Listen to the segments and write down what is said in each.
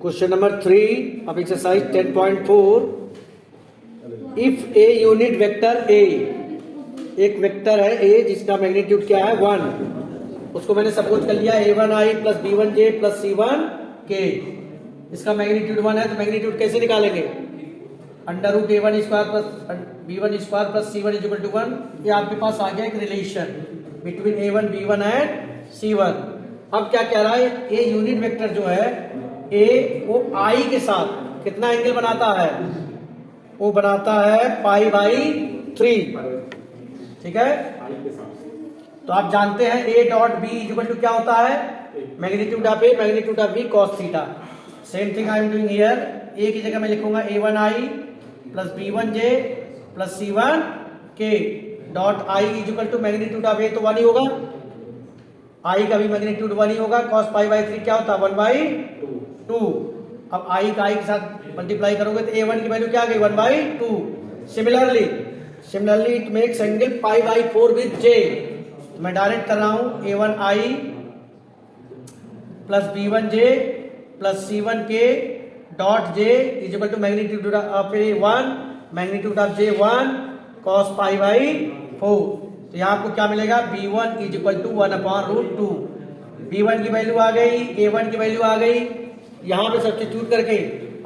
Question number 3 of exercise 10.4. If a unit vector A, एक vector है A जिसका magnitude क्या है 1, उसको मैंने सपोज कर लिया a1i plus b1j plus c1k, इसका मैग्नीट्यूड 1 है तो मैग्नीट्यूड कैसे निकालेंगे? Under root a1 square plus b1 square plus c1 is equal to 1। ये आपके पास आ गया एक relation between a1 b1 and c1। अब क्या कह रहा है, ए यूनिट वेक्टर जो है ए वो आई के साथ कितना एंगल बनाता है? वो बनाता है पाई बाई 3, ठीक है। तो आप जानते हैं A dot B equal to क्या होता है? Magnitude of A magnitude of B cos theta. Same thing I am doing here. A की जगह मैं लिखूंगा a1i plus b1j plus c1k dot I equal to magnitude of A तो 1 ही होगा, आई का भी मैग्नीट्यूड 1 ही होगा। कॉस पाई बाई 3 क्या होता है? 1/2। अब आई का आई के साथ मल्टीप्लाई करोगे तो a1 की वैल्यू क्या आ गई? 1/2। Similarly it makes angle pi by 4 with j। तो मैं डायरेक्ट कर रहा हूं a1i plus b1j plus c1k dot j is equal to magnitude of a1 magnitude of j1 cos pi by 4। तो यहाँ आपको क्या मिलेगा? b1 is equal to 1/√2। b1 की वैल्यू आ गई, a1 की वैल्यू आ गई, यहाँ पे सब्स्टिट्यूट करके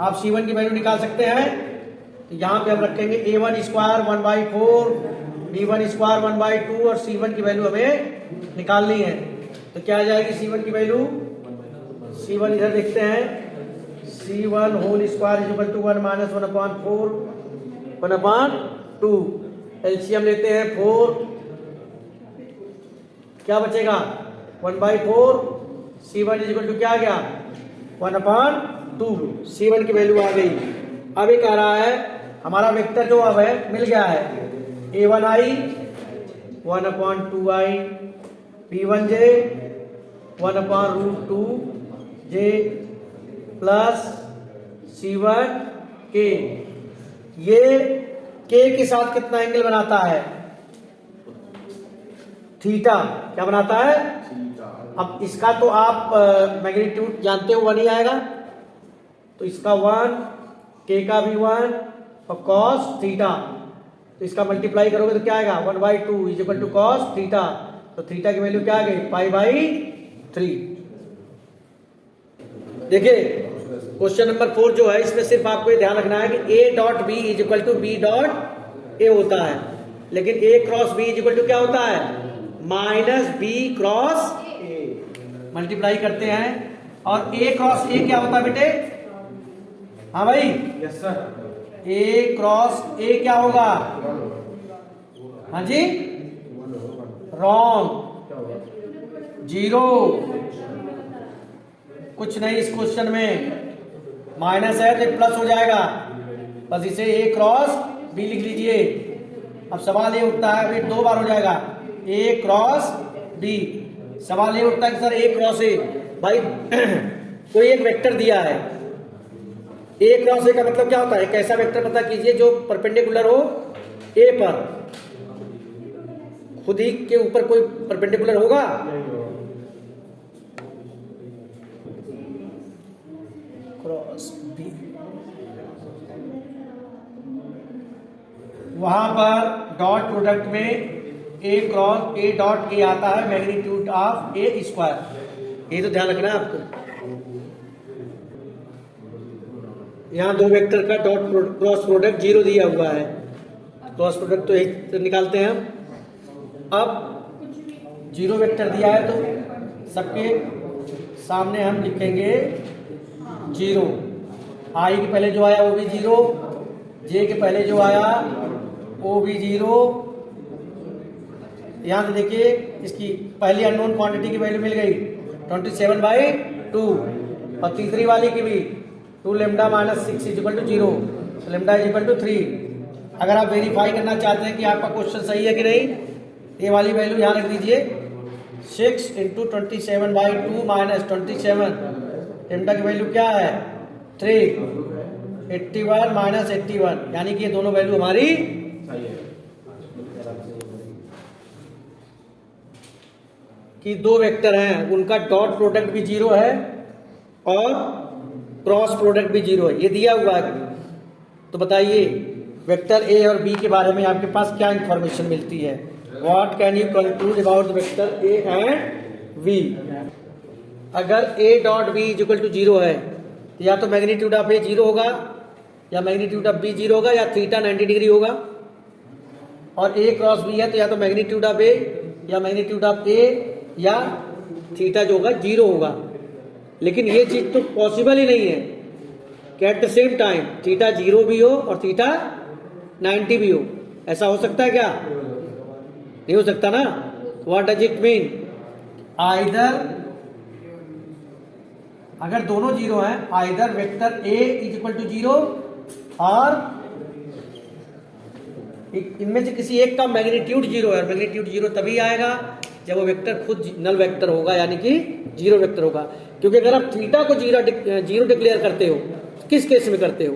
आप c1 की वैल्यू निकाल सकते हैं। तो यहाँ पे हम रखेंगे a1 स्क्वायर 1/4, b1 स्क्वायर 1/2 और c1 की वैल्यू हमें निकालनी है। तो क्या आ जाएगी c1 की वैल्यू? c1 इधर देखते हैं, c1 whole square is equal to 1 minus 1/4 1/2। LCM लेते हैं 4, क्या बचेगा? 1/4। c1 इज इक्वल टू क्या आ गया? 1/2। c1 की वैल्यू आ गई। अब ये कह रहा है हमारा वेक्टर जो अब है मिल गया है a1i 1/2i b1j 1/√2j plus c1k। ये k के साथ कितना एंगल बनाता है? थीटा। क्या बनाता है? अब इसका तो आप मैग्नीट्यूड जानते हो 1 ही आएगा, तो इसका 1, k का भी 1 और cos थीटा, तो इसका मल्टीप्लाई करोगे तो क्या आएगा? 1/2 is equal to cos theta. तो थीटा की वैल्यू क्या आ गई? Pi by 3। देखिए क्वेश्चन नंबर 4 जो है इसमें सिर्फ आपको ये ध्यान रखना है कि a dot b is equal to b dot a होता है, लेकिन a cross b is equal to क्या होता है? Minus b cross a। Multiply करते हैं और a क्रॉस a क्या होता है बेटे? हाँ भाई, yes sir. a cross a क्या होगा? हाँ जी, रॉन्ग, 0। कुछ नहीं इस क्वेश्चन में, माइनस है तो प्लस हो जाएगा, बस इसे a क्रॉस b लिख लीजिए। अब सवाल ये उठता है, अभी 2 बार हो जाएगा, a क्रॉस b। सवाल ये उठता है कि सर a क्रॉस a, भाई कोई एक वेक्टर दिया है, a क्रॉस a का मतलब क्या होता है? एक ऐसा वेक्टर पता कीजिए जो परपेंडिकुलर हो a पर। खुद ही के ऊपर कोई परपेंडिकुलर होगा? क्रॉस b, वहां पर डॉट प्रोडक्ट में a cross a dot a आता है मैग्नीट्यूड ऑफ a स्क्वायर। ये तो ध्यान रखना है आपको। यहाँ 2 वेक्टर का डॉट क्रॉस प्रोडक्ट 0 दिया हुआ है, क्रॉस प्रोडक्ट तो एक निकालते हैं हम। अब 0 वेक्टर दिया है तो सबके सामने हम लिखेंगे 0। आई के पहले जो आया वो भी 0, जे के पहले जो आया वो भी 0। यहाँ से देखिए इसकी पहली अननोन क्वांटिटी की वैल्यू मिल गई 27/2 और तीसरी वाली की भी 2 lambda minus 6 is equal to 0, lambda is equal to 3। अगर आप वेरीफाई करना चाहते हैं कि आपका क्वेश्चन सही है कि नहीं, ये वाली वैल्यू यहाँ रख दीजिए, 6 इंटू 27/2 माइनस 27, लेमडा की वैल्यू क्या है? 3, 81 माइनस 81, यानी कि ये दोनों वैल्यू हमारी सही है। कि 2 वेक्टर हैं उनका डॉट प्रोडक्ट भी 0 है और क्रॉस प्रोडक्ट भी 0 है, ये दिया हुआ है। तो बताइए वेक्टर ए और बी के बारे में आपके पास क्या इंफॉर्मेशन मिलती है? What can you conclude about the vector A and B? अगर A dot B is equal to 0 है तो या तो मैग्नीट्यूड ऑफ ए 0 होगा, या मैग्नीट्यूड ऑफ बी 0 होगा, या थीटा 90 डिग्री होगा। और ए क्रॉस बी है तो या तो मैग्नीट्यूड ऑफ ए या मैग्नीट्यूड ऑफ ए या थीटा जो होगा 0 होगा। लेकिन ये चीज तो पॉसिबल ही नहीं है कि at the same time theta 0 भी हो और थीटा 90 भी हो। ऐसा हो सकता है क्या? नहीं हो सकता ना। What does it mean? Either, अगर दोनों 0 हैं, either vector A is equal to 0 और इनमें से किसी एक का मैग्नीट्यूड 0 है। मैग्नीट्यूड 0 तभी आएगा जब वो वेक्टर खुद नल वेक्टर होगा, यानी कि 0 वेक्टर होगा। क्योंकि अगर आप थीटा को 0 डिक्लेयर करते हो, किस केस में करते हो?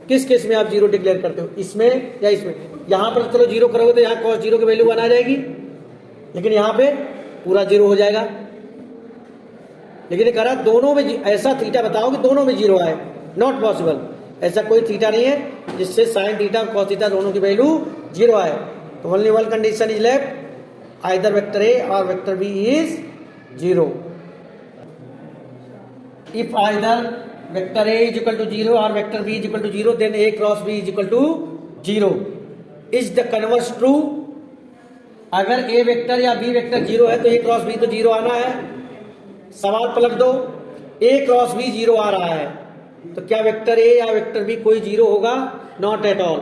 किस केस में आप 0 डिक्लेयर करते हो? इसमें या इसमें? यहां पर चलो 0 करोगे तो यहाँ cos 0 की वैल्यू 1 आ जाएगी, लेकिन यहाँ पे पूरा 0 हो जाएगा। लेकिन ये करा दोनों में, ऐसा थीटा बताओ कि दोनों में 0 आए, नॉट पॉसिबल। ऐसा कोई थीटा नहीं है जिससे साइन थीटा और कॉस थीटा दोनों की वैल्यू 0 आए। तो only one condition is left, either vector A और vector B is 0। If either vector A is equal to 0 और vector B is equal to 0 then A cross B is equal to 0। Is the converse true? अगर A vector या B vector 0 है तो ए cross B तो 0 आना है। सवाल पलट दो, ए क्रॉस बी 0 आ रहा है तो क्या वेक्टर ए या वेक्टर बी कोई 0 होगा? Not at all.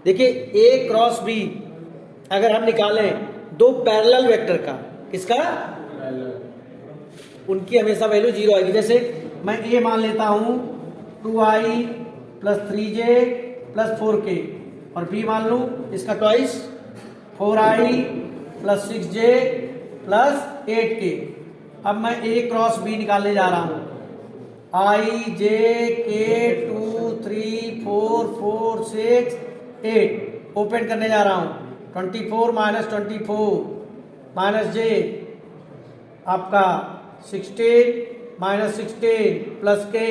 देखिए ए क्रॉस बी अगर हम निकालें दो पैरेलल वेक्टर का, किसका? उनकी हमेशा वैल्यू 0 आएगी। जैसे मैं ए मान लेता हूं 2i plus 3j plus 4k, और बी मान लू इसका twice 4i plus 6j plus 8k। अब मैं ए क्रॉस बी निकालने जा रहा हूं। i j k 2 3 4 4 6 8 ओपन करने जा रहा हूं। 24 माइनस 24 माइनस j आपका 16 minus 16 plus k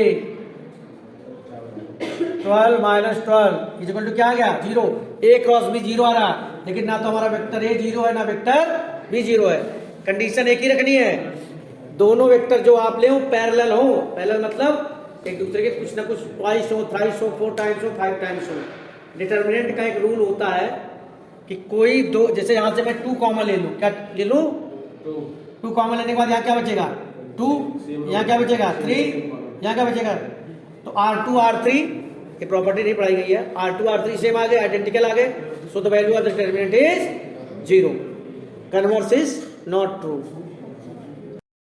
12 minus 12 is equal to क्या आ गया? 0। ए क्रॉस बी 0 आ रहा, लेकिन ना तो हमारा वेक्टर ए 0 है ना वेक्टर बी 0 है। कंडीशन एक ही रखनी है, दोनों वेक्टर जो आप ले पैरेलल हो। पैरेलल मतलब एक दूसरे के कुछ ना कुछ ट्वाइस हो, थ्राइस हो, 4 टाइम्स हो, 5 टाइम्स हो। डिटर्मिनेंट का एक रूल होता है कि कोई दो, जैसे यहां से मैं 2 कॉमन ले लूं, क्या ले लूं? 2 कॉमन लेने के बाद यहाँ क्या बचेगा? 2, यहाँ क्या बचेगा? 3, यहाँ क्या बचेगा? तो R2 R3 ये प्रॉपर्टी नहीं पढ़ाई गई है। R2 R3 सेम आ गए, आइडेंटिकल आ गए, so the value of the determinant is 0। Converse is not true.